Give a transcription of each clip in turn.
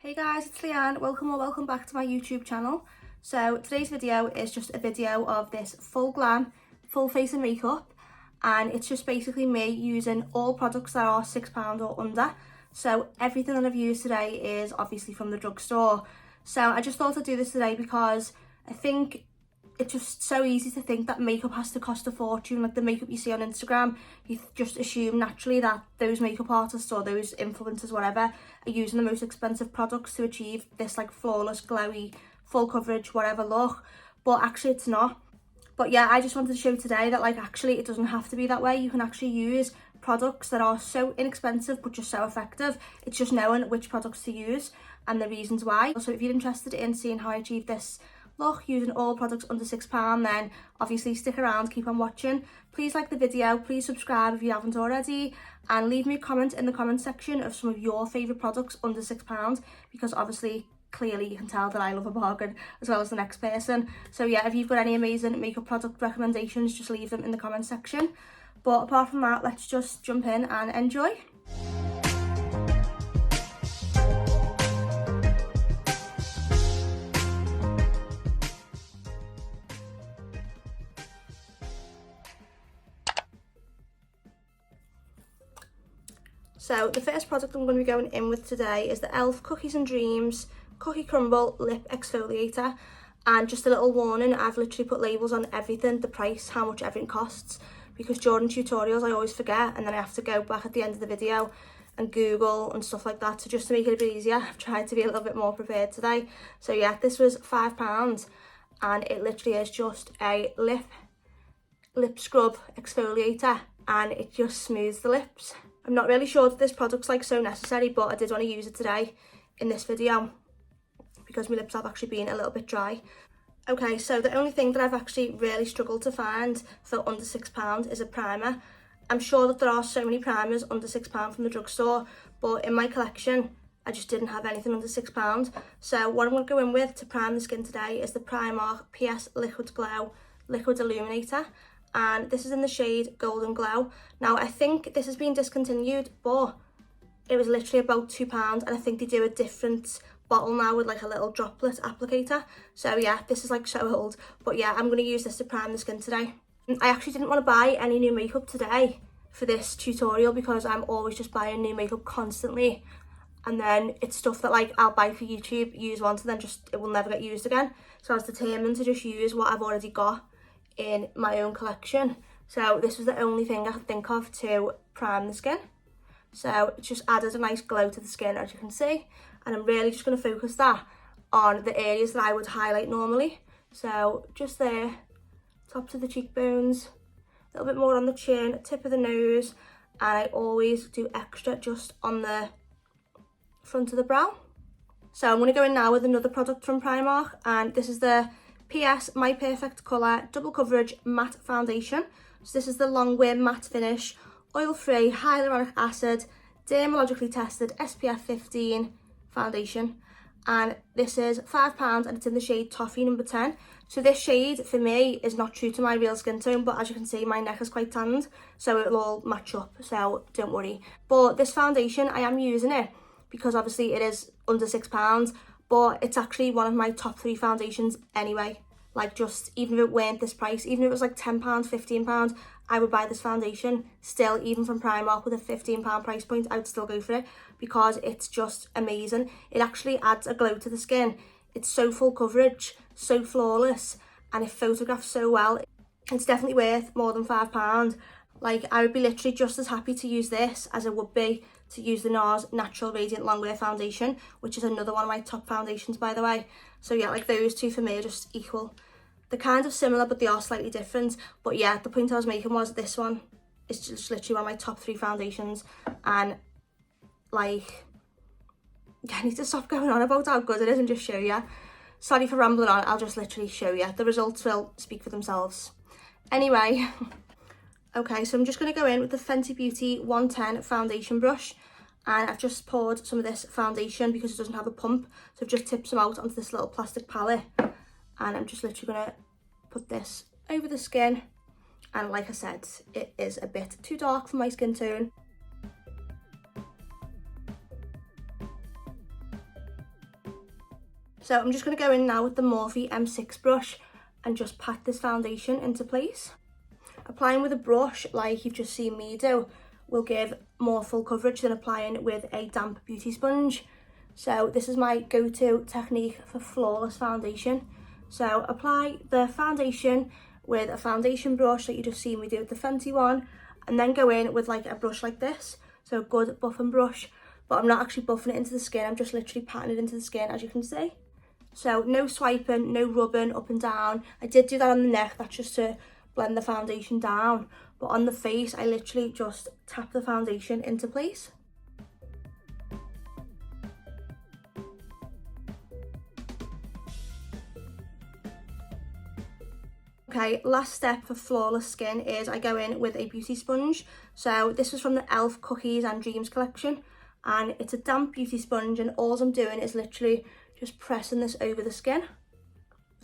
Hey guys, it's Leanne. Welcome back to my YouTube channel. So today's video is just a video of this full glam, full face and makeup, and it's just basically me using all products that are £6 or under. So everything that I've used today is obviously from the drugstore. So I just thought I'd do this today because I think it's just so easy to think that makeup has to cost a fortune. Like the makeup you see on Instagram, you just assume naturally that those makeup artists or those influencers, whatever, are using the most expensive products to achieve this like flawless, glowy, full coverage, whatever look. But actually it's not. But yeah, I just wanted to show today that like actually it doesn't have to be that way. You can actually use products that are so inexpensive but just so effective. It's just knowing which products to use and the reasons why. So if you're interested in seeing how I achieve this look using all products under £6, then obviously stick around, keep on watching. Please like the video, please subscribe if you haven't already, and leave me a comment in the comment section of some of your favourite products under £6, because obviously clearly you can tell that I love a bargain as well as the next person. So yeah, if you've got any amazing makeup product recommendations, just leave them in the comment section. But apart from that, let's just jump in and enjoy. So the first product I'm going to be going in with today is the e.l.f. Cookies and Dreams Cookie Crumble Lip Exfoliator. And just a little warning, I've literally put labels on everything, the price, how much everything costs, because during tutorials I always forget and then I have to go back at the end of the video and Google and stuff like that. So just to make it a bit easier, I've tried to be a little bit more prepared today. So yeah, this was £5 and it literally is just a lip scrub exfoliator and it just smooths the lips. I'm not really sure that this product's like so necessary, but I did want to use it today in this video because my lips have actually been a little bit dry. Okay, so the only thing that I've actually really struggled to find for under £6 is a primer. I'm sure that there are so many primers under £6 from the drugstore, but in my collection I just didn't have anything under £6. So what I'm going to go in with to prime the skin today is the Primark PS Liquid Glow Liquid Illuminator. And this is in the shade Golden Glow. Now I think this has been discontinued, but it was literally about £2 and I think they do a different bottle now with like a little droplet applicator. So yeah, this is like so old, but yeah, I'm going to use this to prime the skin today. I actually didn't want to buy any new makeup today for this tutorial because I'm always just buying new makeup constantly, and then it's stuff that like I'll buy for YouTube, use once, and then just it will never get used again. So I was determined to just use what I've already got in my own collection. So this was the only thing I could think of to prime the skin. So it just added a nice glow to the skin, as you can see, and I'm really just going to focus that on the areas that I would highlight normally. So just there, top to the cheekbones, a little bit more on the chin, tip of the nose, and I always do extra just on the front of the brow. So I'm going to go in now with another product from Primark, and this is the PS My Perfect Colour Double Coverage Matte Foundation. So this is the long wear matte finish, oil-free, hyaluronic acid, dermatologically tested SPF 15 foundation. And this is £5 and it's in the shade Toffee number 10. So this shade for me is not true to my real skin tone, but as you can see my neck is quite tanned, so it'll all match up, so don't worry. But this foundation, I am using it because obviously it is under £6, but it's actually one of my top 3 foundations anyway. Like, just even if it weren't this price, even if it was like £10, £15, I would buy this foundation still, even from Primark with a £15 price point. I would still go for it because it's just amazing. It actually adds a glow to the skin. It's so full coverage, so flawless, and it photographs so well. It's definitely worth more than £5. Like, I would be literally just as happy to use this as I would be to use the NARS Natural Radiant Longwear Foundation, which is another one of my top foundations, by the way. So yeah, like those two for me are just equal. They're kind of similar, but they are slightly different. But yeah, the point I was making was this one is just literally one of my top 3 foundations. And like, yeah, I need to stop going on about how good it is and just show you. Sorry for rambling on, I'll just literally show you. The results will speak for themselves. Anyway, okay, so I'm just going to go in with the Fenty Beauty 110 foundation brush. And I've just poured some of this foundation because it doesn't have a pump. So I've just tipped some out onto this little plastic palette. And I'm just literally going to put this over the skin. And like I said, it is a bit too dark for my skin tone. So I'm just going to go in now with the Morphe M6 brush and just pat this foundation into place. Applying with a brush like you've just seen me do will give more full coverage than applying with a damp beauty sponge. So this is my go-to technique for flawless foundation. So apply the foundation with a foundation brush that you just seen me do with the Fenty one, and then go in with like a brush like this, so a good buffing brush, but I'm not actually buffing it into the skin, I'm just literally patting it into the skin, as you can see. So no swiping, no rubbing up and down. I did do that on the neck, that's just to blend the foundation down, but on the face I literally just tap the foundation into place. Okay, last step for flawless skin is I go in with a beauty sponge. So this was from the e.l.f. Cookies and Dreams collection, and it's a damp beauty sponge, and all I'm doing is literally just pressing this over the skin,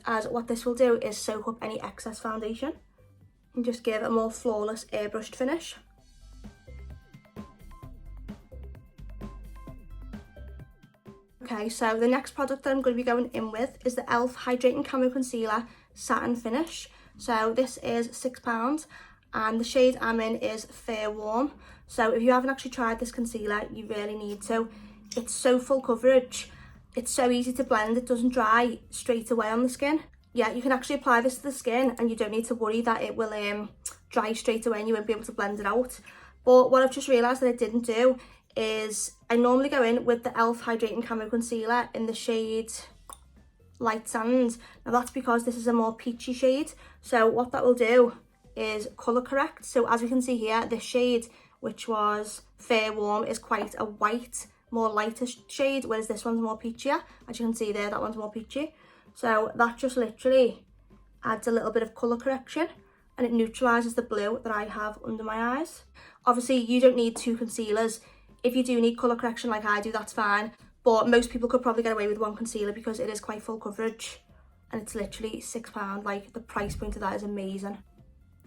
as what this will do is soak up any excess foundation and just give a more flawless airbrushed finish. Okay, so the next product that I'm going to be going in with is the e.l.f. Hydrating Camo Concealer Satin Finish. So this is £6 and the shade I'm in is Fair Warm. So if you haven't actually tried this concealer, you really need to. It's so full coverage, it's so easy to blend, it doesn't dry straight away on the skin. Yeah, you can actually apply this to the skin and you don't need to worry that it will dry straight away and you won't be able to blend it out. But what I've just realised that I didn't do is I normally go in with the e.l.f. Hydrating Camo Concealer in the shade Light Sand. Now that's because this is a more peachy shade, so what that will do is colour correct. So as we can see here, this shade, which was Fair Warm, is quite a white, more lighter shade, whereas this one's more peachier. As you can see there, that one's more peachy. So that just literally adds a little bit of colour correction and it neutralises the blue that I have under my eyes. Obviously you don't need two concealers. If you do need colour correction like I do, that's fine. But most people could probably get away with one concealer because it is quite full coverage. And it's literally £6. Like, the price point of that is amazing.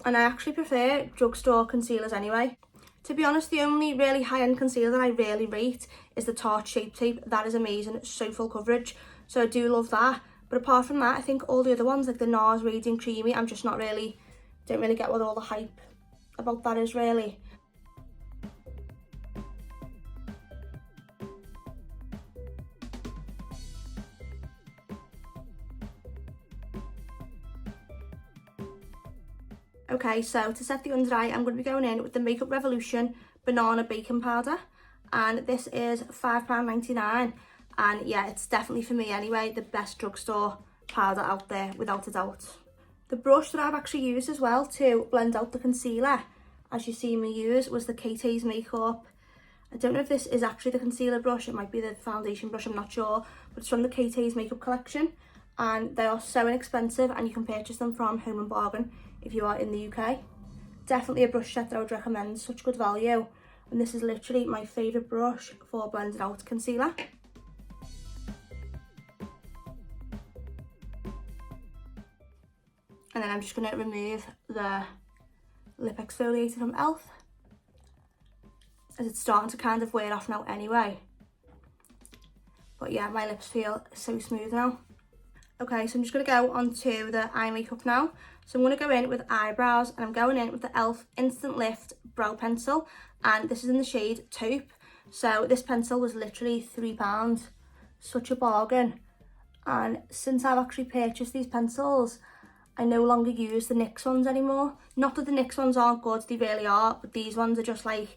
And I actually prefer drugstore concealers anyway. To be honest, the only really high-end concealer that I really rate is the Tarte Shape Tape. That is amazing. It's so full coverage. So I do love that. But apart from that, I think all the other ones, like the NARS Radiant Creamy, I'm just not really, don't really get what all the hype about that is really. Okay, so to set the under eye, I'm going to be going in with the Makeup Revolution Banana Baking Powder. And this is £5.99. And yeah, it's definitely, for me anyway, the best drugstore powder out there, without a doubt. The brush that I've actually used as well to blend out the concealer, as you see me use, was the Kate Hayes Makeup. I don't know if this is actually the concealer brush, it might be the foundation brush, I'm not sure. But it's from the Kate Hayes Makeup collection. And they are so inexpensive and you can purchase them from Home and Bargain if you are in the UK. Definitely a brush set that I would recommend, such good value. And this is literally my favourite brush for blending out concealer. And then I'm just going to remove the lip exfoliator from e.l.f. as it's starting to kind of wear off now anyway. But yeah, my lips feel so smooth now. Okay, so I'm just going to go on to the eye makeup now. So I'm going to go in with eyebrows and I'm going in with the e.l.f. Instant Lift Brow Pencil. And this is in the shade Taupe. So this pencil was literally £3. Such a bargain. And since I've actually purchased these pencils, I no longer use the NYX ones anymore. Not that the NYX ones aren't good, they really are. But these ones are just like,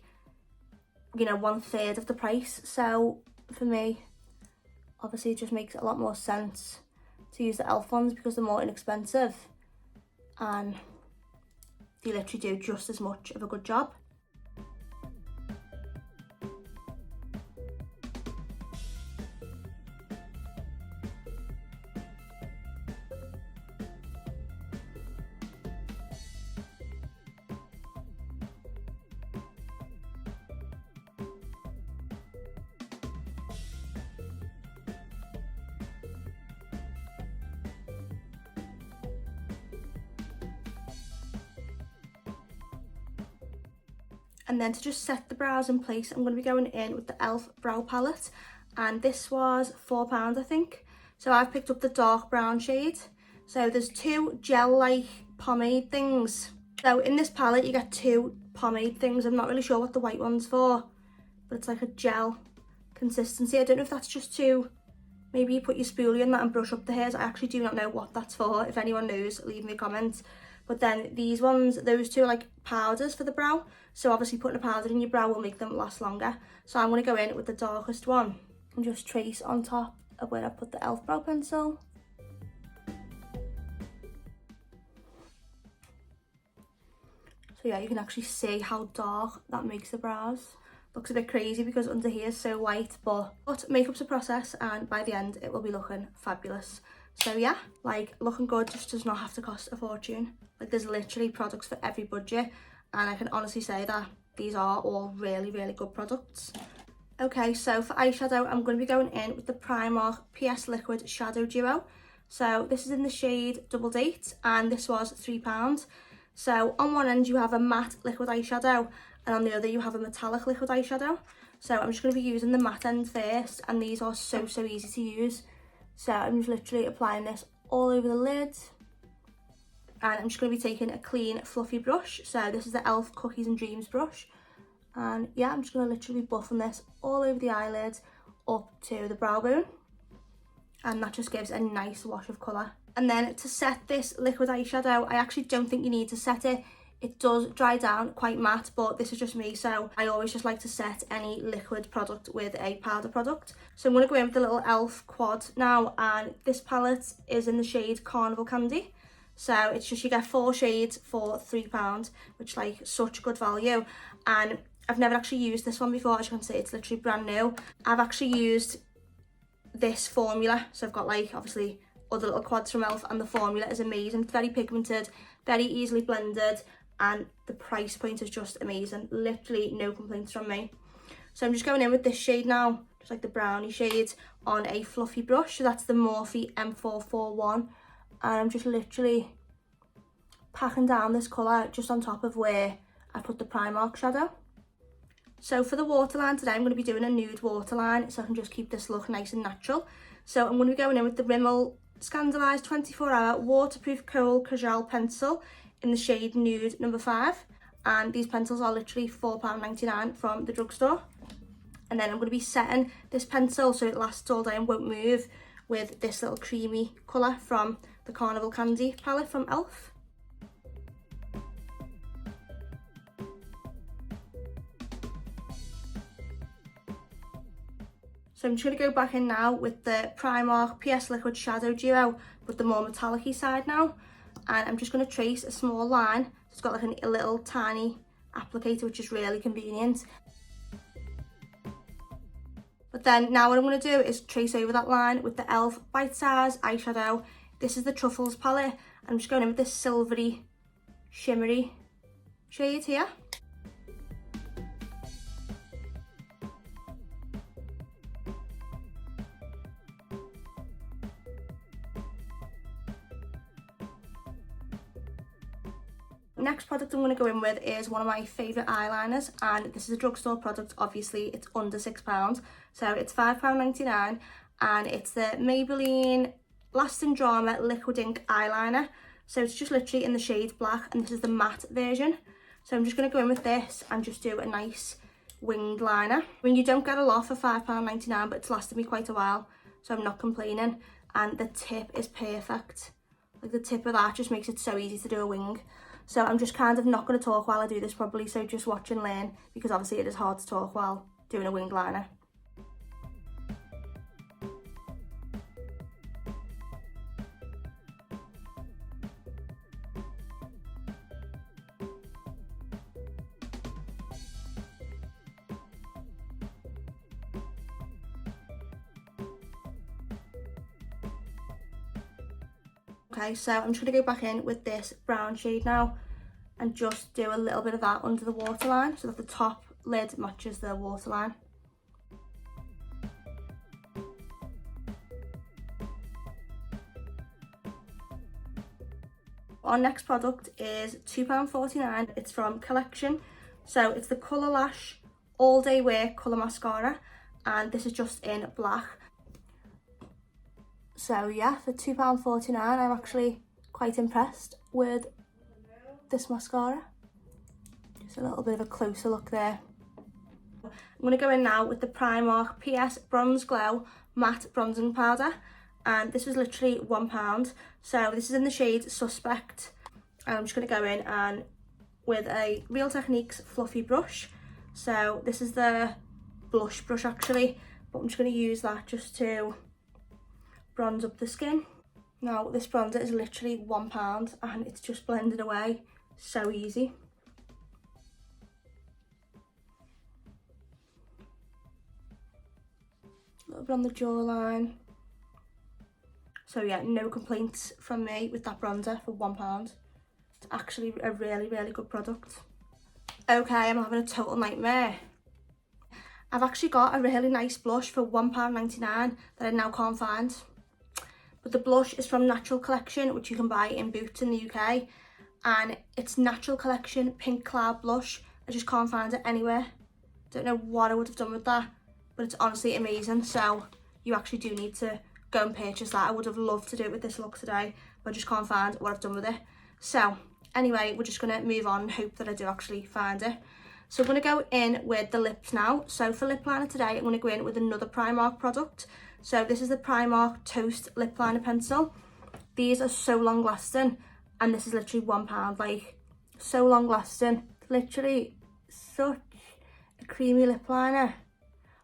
you know, 1/3 of the price. So for me, obviously it just makes a lot more sense to use the e.l.f. ones because they're more inexpensive and they literally do just as much of a good job. And then to just set the brows in place, I'm going to be going in with the e.l.f. Brow Palette. And this was £4, I think. So I've picked up the dark brown shade. So there's two gel-like pomade things. So in this palette you get two pomade things. I'm not really sure what the white one's for, but it's like a gel consistency. I don't know if that's just to, maybe you put your spoolie in that and brush up the hairs. I actually do not know what that's for. If anyone knows, leave me a comment. But then these ones, those two are like powders for the brow. So obviously putting a powder in your brow will make them last longer. So I'm going to go in with the darkest one and just trace on top of where I put the e.l.f. brow pencil. So yeah, you can actually see how dark that makes the brows. Looks a bit crazy because under here is so white, but makeup's a process, and by the end it will be looking fabulous. So yeah, like, looking good just does not have to cost a fortune. Like, there's literally products for every budget, and I can honestly say that these are all really, really good products. Okay, so for eyeshadow, I'm going to be going in with the Primark PS Liquid Shadow Duo. So this is in the shade Double Date, and this was £3. So on one end you have a matte liquid eyeshadow, and on the other you have a metallic liquid eyeshadow. So I'm just going to be using the matte end first, and these are so easy to use. So I'm just literally applying this all over the lid, and I'm just going to be taking a clean fluffy brush. So this is the e.l.f. Cookies and Dreams brush, and yeah, I'm just going to literally buffing this all over the eyelid up to the brow bone, and that just gives a nice wash of colour. And then to set this liquid eyeshadow, I actually don't think you need to set it. It does dry down quite matte, but this is just me, so I always just like to set any liquid product with a powder product. So I'm going to go in with the little e.l.f. quad now, and this palette is in the shade Carnival Candy. So it's just, you get 4 shades for £3, which, like, such good value. And I've never actually used this one before. As you can see, it's literally brand new. I've actually used this formula, so I've got, like, obviously other little quads from e.l.f. and the formula is amazing. It's very pigmented, very easily blended, and the price point is just amazing. Literally no complaints from me. So I'm just going in with this shade now, just like the brownie shade, on a fluffy brush. So that's the Morphe M441, and I'm just literally packing down this colour just on top of where I put the Primark shadow. So for the waterline today, I'm going to be doing a nude waterline, so I can just keep this look nice and natural. So I'm going to be going in with the Rimmel Scandalised 24-hour waterproof kohl Kajal pencil in the shade Nude number 5, and these pencils are literally £4.99 from the drugstore. And then I'm going to be setting this pencil so it lasts all day and won't move with this little creamy colour from the Carnival Candy palette from e.l.f. So I'm just going to go back in now with the Primark PS Liquid Shadow Duo, but the more metallic-y side now. And I'm just going to trace a small line. It's got like a little tiny applicator, which is really convenient. But then now what I'm going to do is trace over that line with the e.l.f. Bite Size eyeshadow. This is the Truffles palette. I'm just going in with this silvery, shimmery shade here. Next product I'm going to go in with is one of my favourite eyeliners, and this is a drugstore product. Obviously it's under £6, so it's £5.99, and it's the Maybelline Lasting Drama Liquid Ink Eyeliner. So it's just literally in the shade black, and this is the matte version. So I'm just going to go in with this and just do a nice winged liner. I mean, you don't get a lot for £5.99, but it's lasted me quite a while, so I'm not complaining. And the tip is perfect. Like, the tip of that just makes it so easy to do a wing. So I'm just kind of not going to talk while I do this probably, so just watch and learn, because obviously it is hard to talk while doing a winged liner. Okay, so I'm just going to go back in with this brown shade now and just do a little bit of that under the waterline so that the top lid matches the waterline. Our next product is £2.49. It's from Collection. So it's the Colour Lash All Day Wear Colour Mascara, and this is just in black. So yeah, for £2.49 I'm actually quite impressed with this mascara. Just a little bit of a closer look there. I'm going to go in now with the Primark PS Bronze Glow Matte Bronzing Powder, and this was literally £1. So this is in the shade Suspect. And I'm just going to go in and with a Real Techniques fluffy brush. So this is the blush brush actually, but I'm just going to use that just to bronze up the skin. Now this bronzer is literally £1 and it's just blended away so easy. A little bit on the jawline. So yeah, no complaints from me with that bronzer for £1. It's actually a really, really good product. Okay, I'm having a total nightmare. I've actually got a really nice blush for £1.99 that I now can't find. But the blush is from Natural Collection, which you can buy in Boots in the UK. And it's Natural Collection Pink Cloud Blush. I just can't find it anywhere. Don't know what I would have done with that, but it's honestly amazing. So you actually do need to go and purchase that. I would have loved to do it with this look today, but I just can't find what I've done with it. So anyway, we're just going to move on and hope that I do actually find it. So I'm going to go in with the lips now. So for lip liner today, I'm going to go in with another Primark product. So this is the Primark Toast Lip Liner Pencil. These are so long lasting, and this is literally £1, like so long lasting. Literally such a creamy lip liner.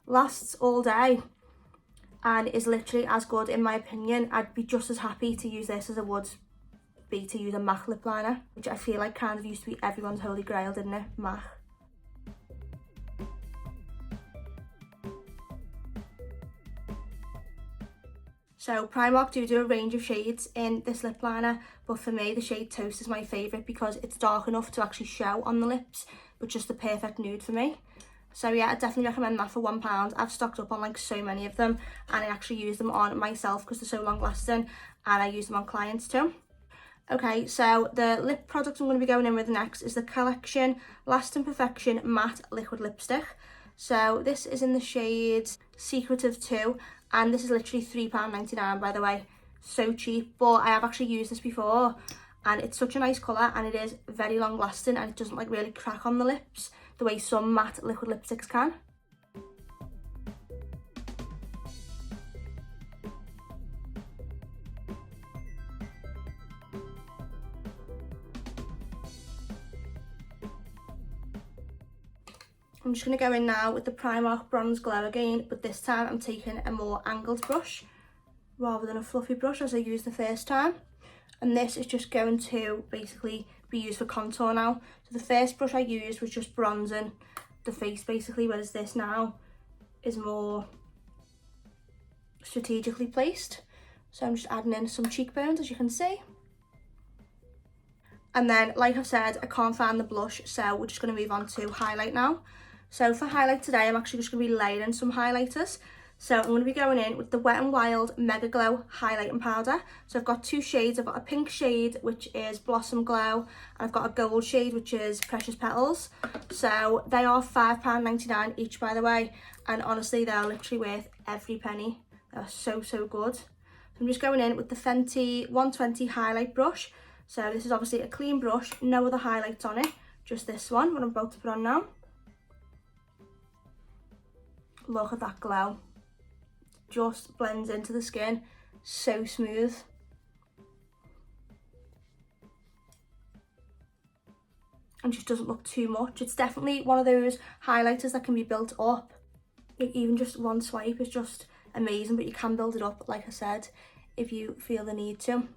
Lasts all day and is literally as good in my opinion. I'd be just as happy to use this as I would be to use a MAC lip liner, which I feel like kind of used to be everyone's holy grail, didn't it? MAC. So Primark do a range of shades in this lip liner, but for me the shade Toast is my favourite because it's dark enough to actually show on the lips, but just the perfect nude for me. So yeah, I definitely recommend that for £1. I've stocked up on like so many of them, and I actually use them on myself because they're so long lasting, and I use them on clients too. Okay, so the lip product I'm going to be going in with next is the Collection Lasting Perfection Matte Liquid Lipstick. So this is in the shade Secretive 2, and this is literally £3.99 by the way. So cheap, but I have actually used this before, and it's such a nice colour, and it is very long lasting, and it doesn't like really crack on the lips the way some matte liquid lipsticks can. I'm just going to go in now with the Primark Bronze Glow again, but this time I'm taking a more angled brush rather than a fluffy brush as I used the first time. And this is just going to basically be used for contour now. So the first brush I used was just bronzing the face basically, whereas this now is more strategically placed. So I'm just adding in some cheekbones, as you can see. And then, like I've said, I can't find the blush, so we're just going to move on to highlight now. So for highlight today, I'm actually just going to be layering some highlighters. So I'm going to be going in with the Wet n Wild Mega Glow Highlighting Powder. So I've got two shades. I've got a pink shade, which is Blossom Glow, and I've got a gold shade, which is Precious Petals. So they are £5.99 each, by the way, and honestly, they're literally worth every penny. They're so, so good. So I'm just going in with the Fenty 120 Highlight Brush. So this is obviously a clean brush, no other highlights on it, just this one, what I'm about to put on now. Look at that glow. Just blends into the skin, so smooth. And just doesn't look too much. It's definitely one of those highlighters that can be built up. Like even just one swipe is just amazing, but you can build it up, like I said, if you feel the need to.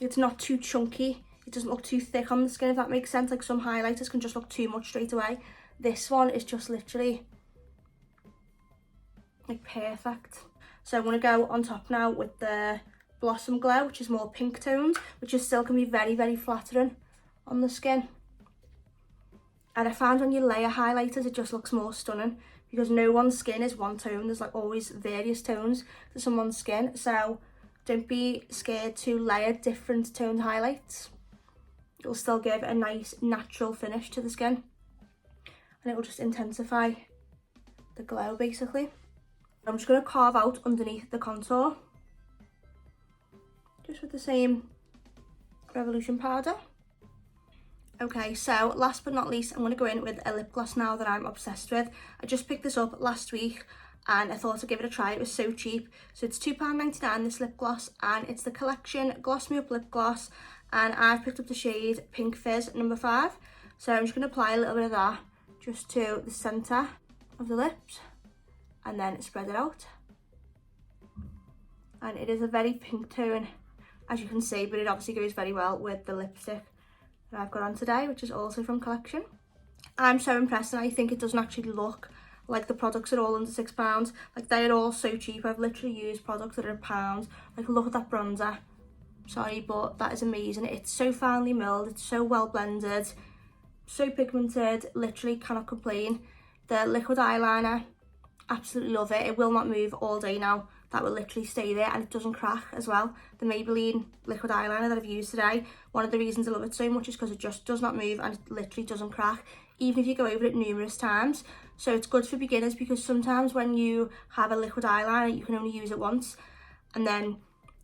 It's not too chunky, it doesn't look too thick on the skin, if that makes sense. Like some highlighters can just look too much straight away. This one is just literally like perfect. So I'm going to go on top now with the Blossom Glow, which is more pink toned, which is still can be very, very flattering on the skin. And I found when you layer highlighters, it just looks more stunning because no one's skin is one tone. There's like always various tones to someone's skin. So don't be scared to layer different toned highlights. It'll still give a nice natural finish to the skin, and it will just intensify the glow basically. I'm just going to carve out underneath the contour. just with the same Revolution powder. Okay, so last but not least, I'm going to go in with a lip gloss now that I'm obsessed with. I just picked this up last week and I thought I'd give it a try. It was so cheap. So it's £2.99, this lip gloss, and it's the Collection Gloss Me Up Lip Gloss, and I've picked up the shade Pink Fizz number 5. So I'm just going to apply a little bit of that just to the centre of the lips and then spread it out. And it is a very pink tone, as you can see, but it obviously goes very well with the lipstick that I've got on today, which is also from Collection. I'm so impressed, and I think it doesn't actually look like the products are all under £6. Like, they are all so cheap. I've literally used products that are £1. Like, look at that bronzer. Sorry, but that is amazing. It's so finely milled, it's so well blended, so pigmented, literally cannot complain. The liquid eyeliner, absolutely love it. It will not move all day now. That will literally stay there, and it doesn't crack as well. The Maybelline liquid eyeliner that I've used today, one of the reasons I love it so much is because it just does not move and it literally doesn't crack, even if you go over it numerous times. So it's good for beginners, because sometimes when you have a liquid eyeliner, you can only use it once, and then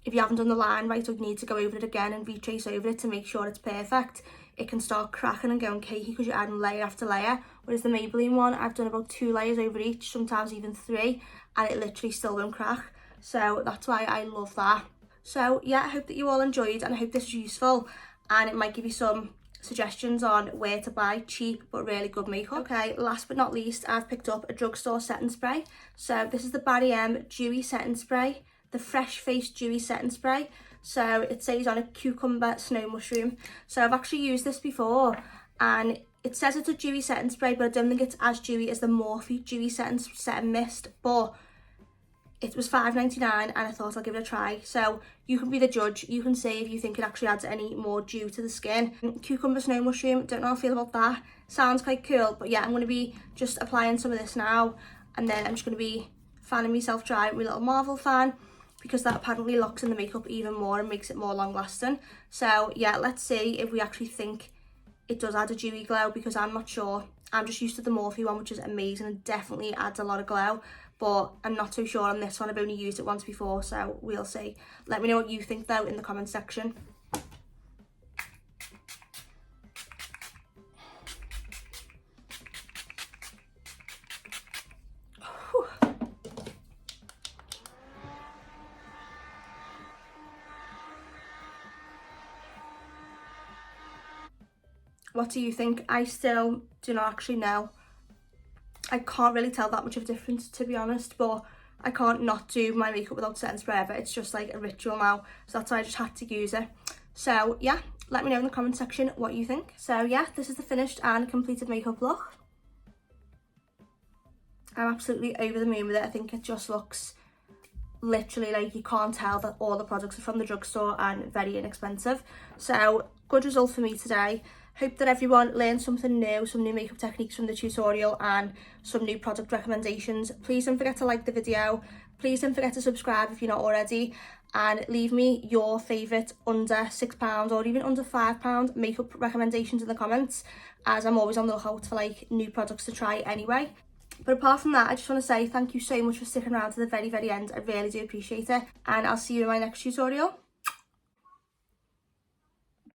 if you haven't done the line right, or you need to go over it again and retrace over it to make sure it's perfect, it can start cracking and going cakey because you're adding layer after layer. Whereas the Maybelline one, I've done about 2 layers over each, sometimes even 3, and it literally still won't crack. So that's why I love that. So yeah, I hope that you all enjoyed, and I hope this was useful, and it might give you some suggestions on where to buy cheap but really good makeup. Okay, last but not least, I've picked up a drugstore setting spray. So this is the Barry M Dewy Setting Spray, the Fresh Face Dewy Setting Spray. So it says on a cucumber snow mushroom. So I've actually used this before, and it says it's a dewy setting spray, but I don't think it's as dewy as the Morphe Dewy Setting Mist, but it was £5.99 and I thought I'll give it a try. So you can be the judge. You can say if you think it actually adds any more dew to the skin. Cucumber snow mushroom, don't know how I feel about that. Sounds quite cool, but yeah, I'm going to be just applying some of this now, and then I'm just going to be fanning myself dry with my little Marvel fan, because that apparently locks in the makeup even more and makes it more long lasting. So yeah, let's see if we actually think it does add a dewy glow, because I'm not sure. I'm just used to the Morphe one, which is amazing and definitely adds a lot of glow, but I'm not so sure on this one. I've only used it once before, so we'll see. Let me know what you think though in the comment section. What do you think? I still do not actually know. I can't really tell that much of a difference, to be honest, but I can't not do my makeup without setting spray ever. It's just like a ritual now, so that's why I just had to use it. So yeah, let me know in the comment section what you think. So yeah, this is the finished and completed makeup look. I'm absolutely over the moon with it. I think it just looks literally like you can't tell that all the products are from the drugstore and very inexpensive. So good result for me today. Hope that everyone learned something new, some new makeup techniques from the tutorial and some new product recommendations. Please don't forget to like the video. Please don't forget to subscribe if you're not already, and leave me your favourite under £6 or even under £5 makeup recommendations in the comments, as I'm always on the lookout for like new products to try anyway. But apart from that, I just want to say thank you so much for sticking around to the very, very end. I really do appreciate it, and I'll see you in my next tutorial.